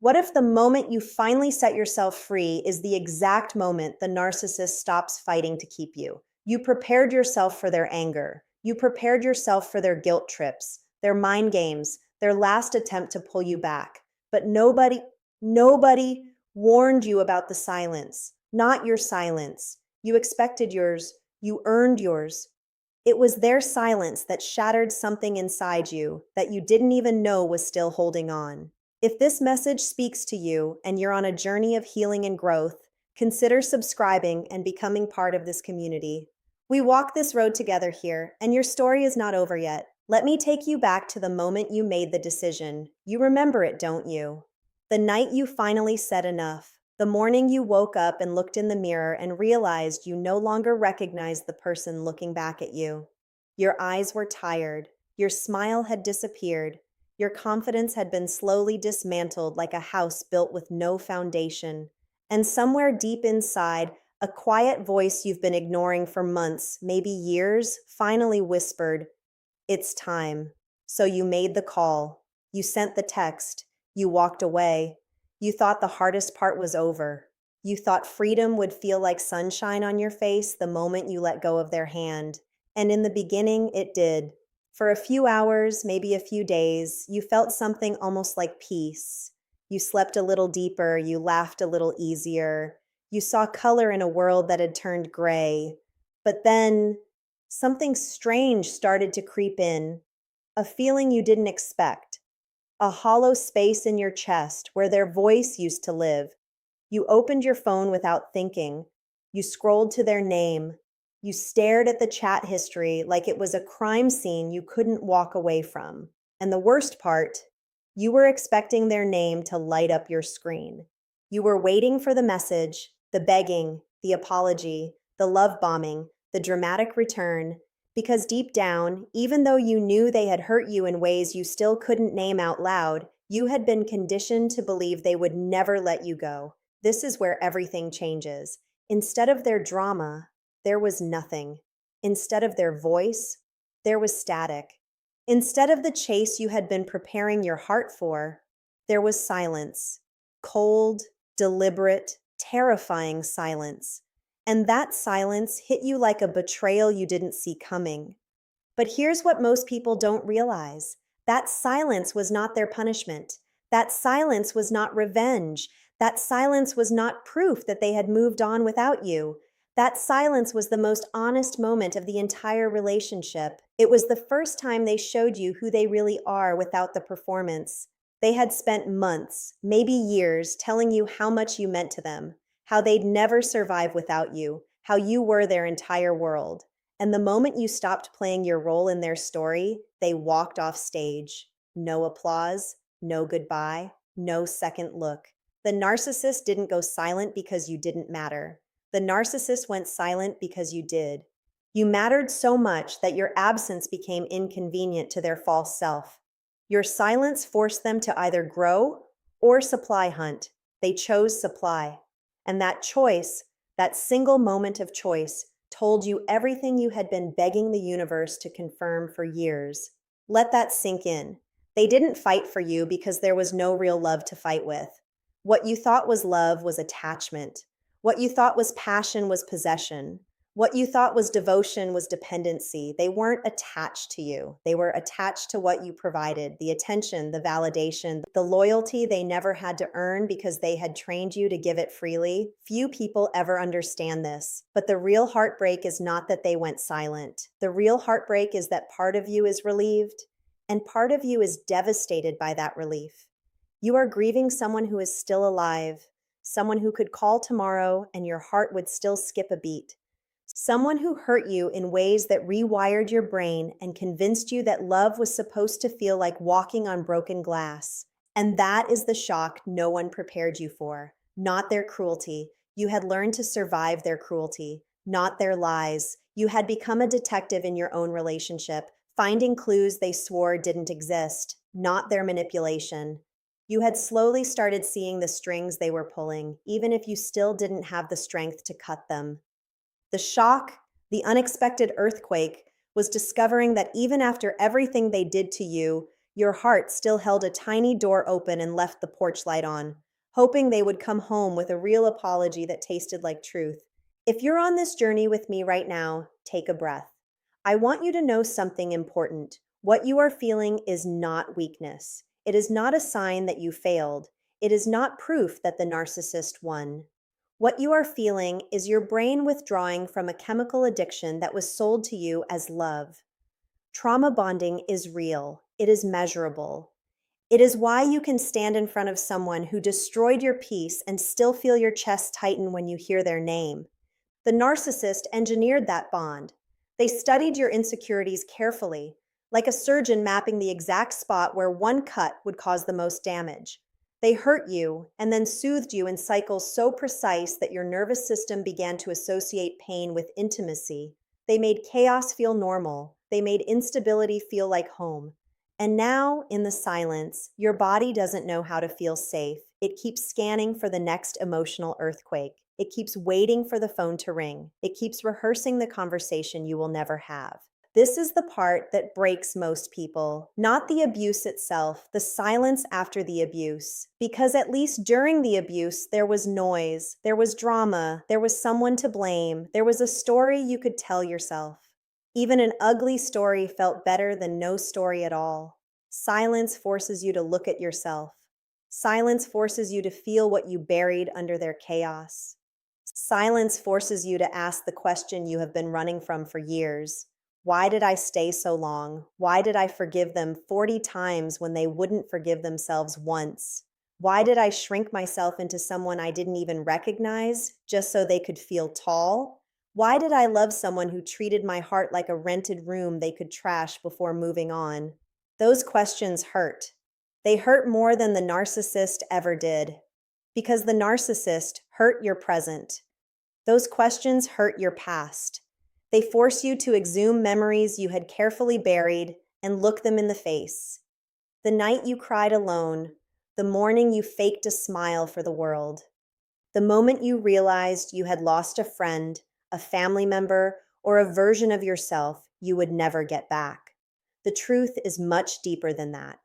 What if the moment you finally set yourself free is the exact moment the narcissist stops fighting to keep you? You prepared yourself for their anger. You prepared yourself for their guilt trips, their mind games, their last attempt to pull you back. But nobody warned you about the silence, not your silence. You expected yours. You earned yours. It was their silence that shattered something inside you that you didn't even know was still holding on. If this message speaks to you and you're on a journey of healing and growth, consider subscribing and becoming part of this community. We walk this road together here, and your story is not over yet. Let me take you back to the moment you made the decision. You remember it, don't you? The night you finally said enough. The morning you woke up and looked in the mirror and realized you no longer recognized the person looking back at you. Your eyes were tired. Your smile had disappeared. Your confidence had been slowly dismantled like a house built with no foundation. And somewhere deep inside, a quiet voice you've been ignoring for months, maybe years, finally whispered, "It's time." So you made the call. You sent the text. You walked away. You thought the hardest part was over. You thought freedom would feel like sunshine on your face the moment you let go of their hand. And in the beginning, it did. For a few hours, maybe a few days, you felt something almost like peace. You slept a little deeper. You laughed a little easier. You saw color in a world that had turned gray. But then something strange started to creep in, a feeling you didn't expect. A hollow space in your chest where their voice used to live. You opened your phone without thinking. You scrolled to their name. You stared at the chat history like it was a crime scene you couldn't walk away from. And the worst part, you were expecting their name to light up your screen. You were waiting for the message, the begging, the apology, the love bombing, the dramatic return, because deep down, even though you knew they had hurt you in ways you still couldn't name out loud, you had been conditioned to believe they would never let you go. This is where everything changes. Instead of their drama, there was nothing. Instead of their voice, there was static. Instead of the chase you had been preparing your heart for, there was silence. Cold, deliberate, terrifying silence. And that silence hit you like a betrayal you didn't see coming. But here's what most people don't realize. That silence was not their punishment. That silence was not revenge. That silence was not proof that they had moved on without you. That silence was the most honest moment of the entire relationship. It was the first time they showed you who they really are without the performance. They had spent months, maybe years, telling you how much you meant to them, how they'd never survive without you, how you were their entire world. And the moment you stopped playing your role in their story, they walked off stage. No applause, no goodbye, no second look. The narcissist didn't go silent because you didn't matter. The narcissist went silent because you did. You mattered so much that your absence became inconvenient to their false self. Your silence forced them to either grow or supply hunt. They chose supply. And that choice, that single moment of choice, told you everything you had been begging the universe to confirm for years. Let that sink in. They didn't fight for you because there was no real love to fight with. What you thought was love was attachment. What you thought was passion was possession. What you thought was devotion was dependency. They weren't attached to you. They were attached to what you provided, the attention, the validation, the loyalty they never had to earn because they had trained you to give it freely. Few people ever understand this. But the real heartbreak is not that they went silent. The real heartbreak is that part of you is relieved, and part of you is devastated by that relief. You are grieving someone who is still alive, someone who could call tomorrow and your heart would still skip a beat. Someone who hurt you in ways that rewired your brain and convinced you that love was supposed to feel like walking on broken glass. And that is the shock no one prepared you for, not their cruelty. You had learned to survive their cruelty, not their lies. You had become a detective in your own relationship, finding clues they swore didn't exist, not their manipulation. You had slowly started seeing the strings they were pulling, even if you still didn't have the strength to cut them. The shock, the unexpected earthquake, was discovering that even after everything they did to you, Your heart still held a tiny door open and left the porch light on, hoping they would come home with a real apology that tasted like truth. If you're on this journey with me right now, take a breath. I want you to know something important. What you are feeling is not weakness. It is not a sign that you failed. It is not proof that the narcissist won. What you are feeling is your brain withdrawing from a chemical addiction that was sold to you as love. Trauma bonding is real. It is measurable. It is why you can stand in front of someone who destroyed your peace and still feel your chest tighten when you hear their name. The narcissist engineered that bond. They studied your insecurities carefully, like a surgeon mapping the exact spot where one cut would cause the most damage. They hurt you and then soothed you in cycles so precise that your nervous system began to associate pain with intimacy. They made chaos feel normal. They made instability feel like home. And now, in the silence, your body doesn't know how to feel safe. It keeps scanning for the next emotional earthquake. It keeps waiting for the phone to ring. It keeps rehearsing the conversation you will never have. This is the part that breaks most people, not the abuse itself, the silence after the abuse. Because at least during the abuse, there was noise, there was drama, there was someone to blame, there was a story you could tell yourself. Even an ugly story felt better than no story at all. Silence forces you to look at yourself. Silence forces you to feel what you buried under their chaos. Silence forces you to ask the question you have been running from for years. Why did I stay so long? Why did I forgive them 40 times when they wouldn't forgive themselves once? Why did I shrink myself into someone I didn't even recognize just so they could feel tall? Why did I love someone who treated my heart like a rented room they could trash before moving on? Those questions hurt. They hurt more than the narcissist ever did. Because the narcissist hurt your present. Those questions hurt your past. They force you to exhume memories you had carefully buried and look them in the face. The night you cried alone, the morning you faked a smile for the world, the moment you realized you had lost a friend, a family member, or a version of yourself you would never get back. The truth is much deeper than that.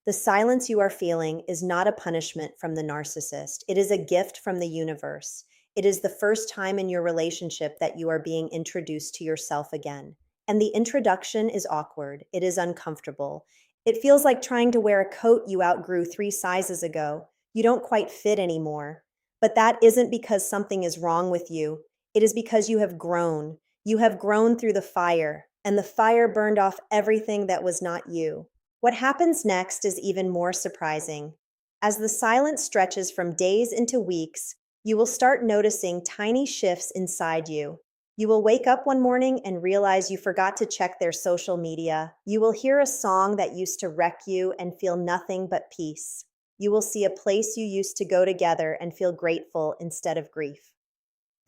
The silence you are feeling is not a punishment from the narcissist. It is a gift from the universe. It is the first time in your relationship that you are being introduced to yourself again. And the introduction is awkward. It is uncomfortable. It feels like trying to wear a coat you outgrew 3 sizes ago. You don't quite fit anymore. But that isn't because something is wrong with you. It is because you have grown. You have grown through the fire, and the fire burned off everything that was not you. What happens next is even more surprising. As the silence stretches from days into weeks, you will start noticing tiny shifts inside you. You will wake up one morning and realize you forgot to check their social media. You will hear a song that used to wreck you and feel nothing but peace. You will see a place you used to go together and feel grateful instead of grief.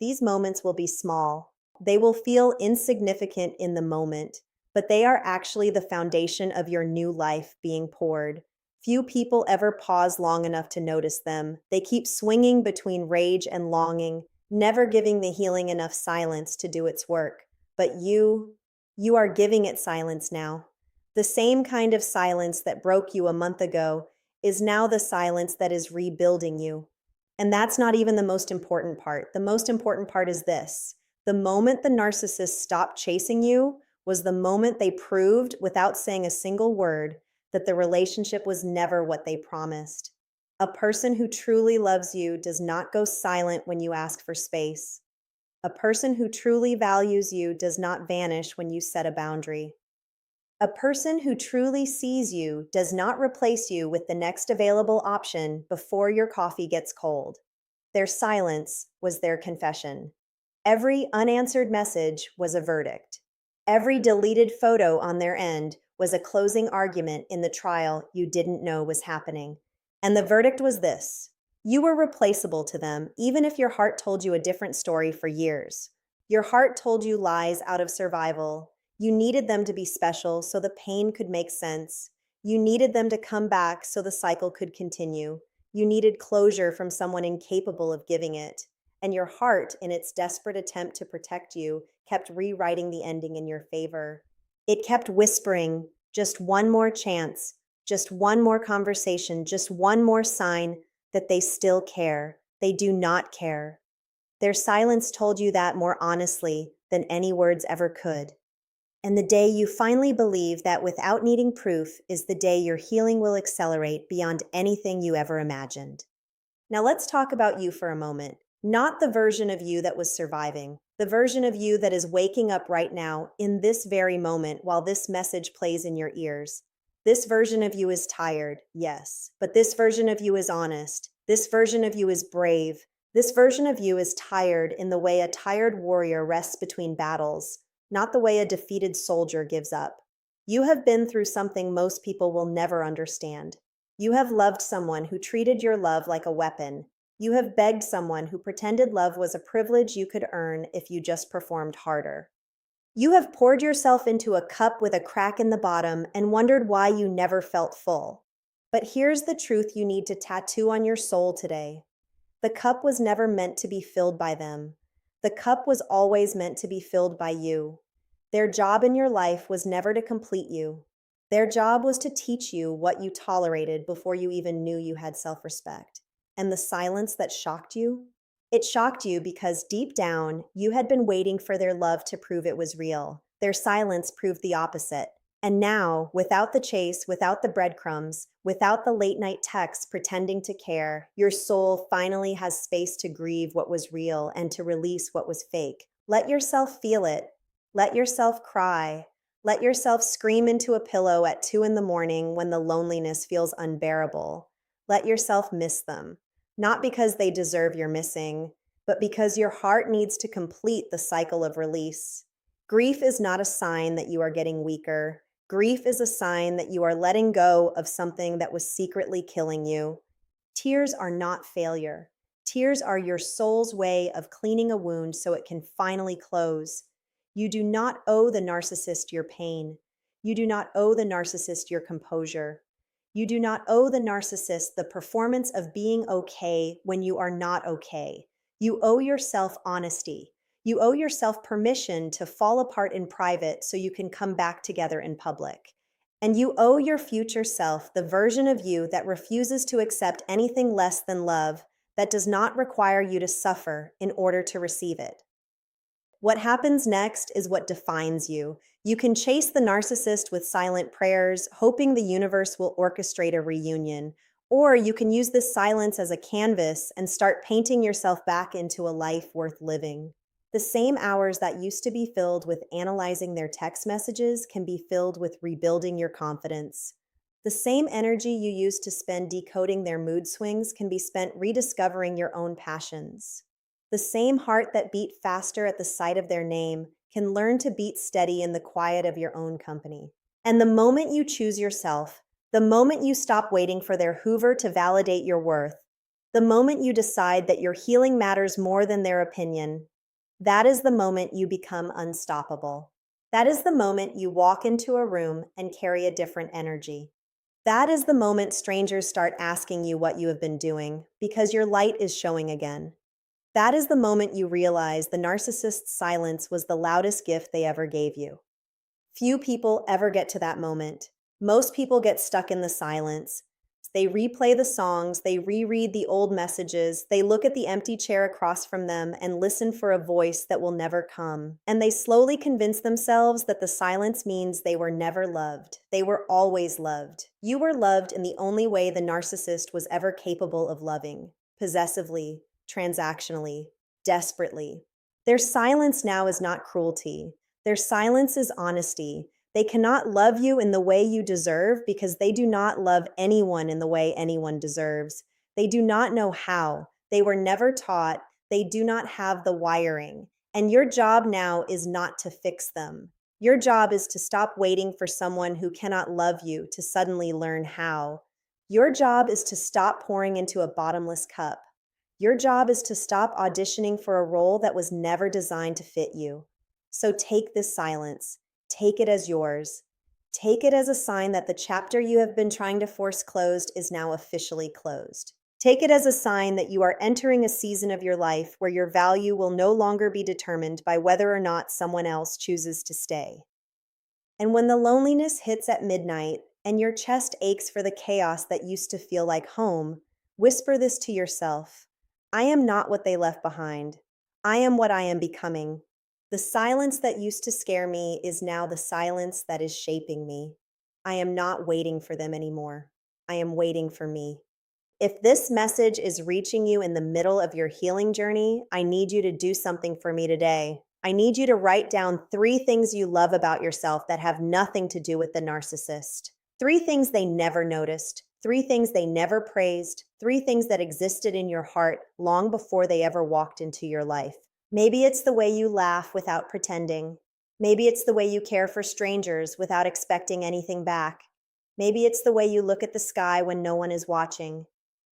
These moments will be small. They will feel insignificant in the moment, but they are actually the foundation of your new life being poured. Few people ever pause long enough to notice them. They keep swinging between rage and longing, never giving the healing enough silence to do its work. But you are giving it silence now. The same kind of silence that broke you a month ago is now the silence that is rebuilding you. And that's not even the most important part. The most important part is this. The moment the narcissist stopped chasing you was the moment they proved, without saying a single word, that the relationship was never what they promised. A person who truly loves you does not go silent when you ask for space. A person who truly values you does not vanish when you set a boundary. A person who truly sees you does not replace you with the next available option before your coffee gets cold. Their silence was their confession. Every unanswered message was a verdict. Every deleted photo on their end was a closing argument in the trial you didn't know was happening. And the verdict was this: you were replaceable to them, even if your heart told you a different story for years. Your heart told you lies out of survival. You needed them to be special so the pain could make sense. You needed them to come back so the cycle could continue. You needed closure from someone incapable of giving it. And your heart, in its desperate attempt to protect you, kept rewriting the ending in your favor. It kept whispering, just one more chance, just one more conversation, just one more sign that they still care. They do not care. Their silence told you that more honestly than any words ever could. And the day you finally believe that without needing proof is the day your healing will accelerate beyond anything you ever imagined. Now let's talk about you for a moment. Not the version of you that was surviving, the version of you that is waking up right now in this very moment while this message plays in your ears. This version of you is tired, yes, but this version of you is honest. This version of you is brave. This version of you is tired in the way a tired warrior rests between battles, not the way a defeated soldier gives up. You have been through something most people will never understand. You have loved someone who treated your love like a weapon. You have begged someone who pretended love was a privilege you could earn if you just performed harder. You have poured yourself into a cup with a crack in the bottom and wondered why you never felt full. But here's the truth you need to tattoo on your soul today. The cup was never meant to be filled by them. The cup was always meant to be filled by you. Their job in your life was never to complete you. Their job was to teach you what you tolerated before you even knew you had self-respect. And the silence that shocked you? It shocked you because deep down, you had been waiting for their love to prove it was real. Their silence proved the opposite. And now, without the chase, without the breadcrumbs, without the late night texts pretending to care, your soul finally has space to grieve what was real and to release what was fake. Let yourself feel it. Let yourself cry. Let yourself scream into a pillow at 2 a.m. when the loneliness feels unbearable. Let yourself miss them. Not because they deserve your missing, but because your heart needs to complete the cycle of release. Grief is not a sign that you are getting weaker. Grief is a sign that you are letting go of something that was secretly killing you. Tears are not failure. Tears are your soul's way of cleaning a wound so it can finally close. You do not owe the narcissist your pain. You do not owe the narcissist your composure. You do not owe the narcissist the performance of being okay when you are not okay. You owe yourself honesty. You owe yourself permission to fall apart in private so you can come back together in public. And you owe your future self the version of you that refuses to accept anything less than love, that does not require you to suffer in order to receive it. What happens next is what defines you. You can chase the narcissist with silent prayers, hoping the universe will orchestrate a reunion. Or you can use this silence as a canvas and start painting yourself back into a life worth living. The same hours that used to be filled with analyzing their text messages can be filled with rebuilding your confidence. The same energy you used to spend decoding their mood swings can be spent rediscovering your own passions. The same heart that beat faster at the sight of their name can learn to beat steady in the quiet of your own company. And the moment you choose yourself, the moment you stop waiting for their Hoover to validate your worth, the moment you decide that your healing matters more than their opinion, that is the moment you become unstoppable. That is the moment you walk into a room and carry a different energy. That is the moment strangers start asking you what you have been doing because your light is showing again. That is the moment you realize the narcissist's silence was the loudest gift they ever gave you. Few people ever get to that moment. Most people get stuck in the silence. They replay the songs, they reread the old messages, they look at the empty chair across from them and listen for a voice that will never come. And they slowly convince themselves that the silence means they were never loved. They were always loved. You were loved in the only way the narcissist was ever capable of loving: possessively, transactionally, desperately. Their silence now is not cruelty. Their silence is honesty. They cannot love you in the way you deserve because they do not love anyone in the way anyone deserves. They do not know how. They were never taught. They do not have the wiring. And your job now is not to fix them. Your job is to stop waiting for someone who cannot love you to suddenly learn how. Your job is to stop pouring into a bottomless cup. Your job is to stop auditioning for a role that was never designed to fit you. So take this silence. Take it as yours. Take it as a sign that the chapter you have been trying to force closed is now officially closed. Take it as a sign that you are entering a season of your life where your value will no longer be determined by whether or not someone else chooses to stay. And when the loneliness hits at midnight and your chest aches for the chaos that used to feel like home, whisper this to yourself: I am not what they left behind. I am what I am becoming. The silence that used to scare me is now the silence that is shaping me. I am not waiting for them anymore. I am waiting for me. If this message is reaching you in the middle of your healing journey, I need you to do something for me today. I need you to write down 3 things you love about yourself that have nothing to do with the narcissist. 3 things they never noticed, 3 things they never praised, 3 things that existed in your heart long before they ever walked into your life. Maybe it's the way you laugh without pretending. Maybe it's the way you care for strangers without expecting anything back. Maybe it's the way you look at the sky when no one is watching.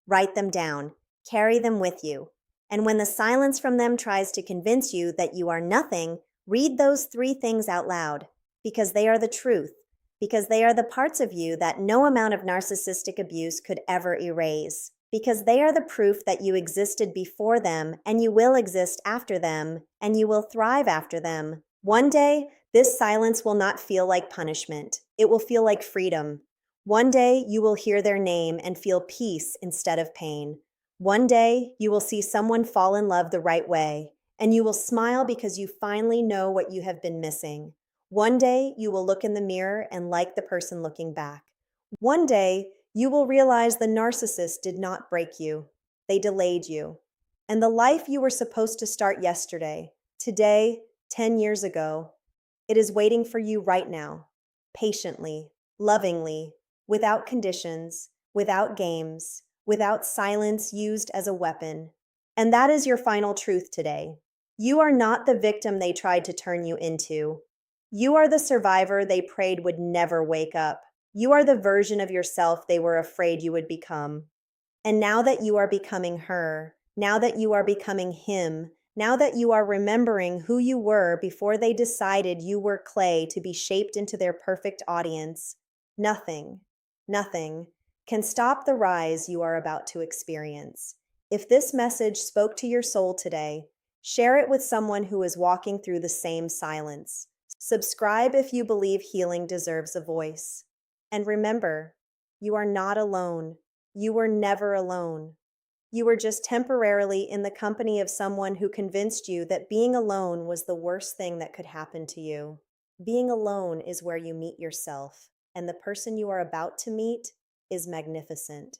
Write them down, carry them with you. And when the silence from them tries to convince you that you are nothing, read those 3 things out loud, because they are the truth, because they are the parts of you that no amount of narcissistic abuse could ever erase, because they are the proof that you existed before them and you will exist after them and you will thrive after them. One day, this silence will not feel like punishment. It will feel like freedom. One day, you will hear their name and feel peace instead of pain. One day, you will see someone fall in love the right way, and you will smile because you finally know what you have been missing. One day, you will look in the mirror and like the person looking back. One day, you will realize the narcissist did not break you. They delayed you. And the life you were supposed to start yesterday, today, 10 years ago, it is waiting for you right now, patiently, lovingly, without conditions, without games, without silence used as a weapon. And that is your final truth today. You are not the victim they tried to turn you into. You are the survivor they prayed would never wake up. You are the version of yourself they were afraid you would become. And now that you are becoming her, now that you are becoming him, now that you are remembering who you were before they decided you were clay to be shaped into their perfect audience, nothing can stop the rise you are about to experience. If this message spoke to your soul today, share it with someone who is walking through the same silence. Subscribe if you believe healing deserves a voice. And remember, you are not alone. You were never alone. You were just temporarily in the company of someone who convinced you that being alone was the worst thing that could happen to you. Being alone is where you meet yourself, and the person you are about to meet is magnificent.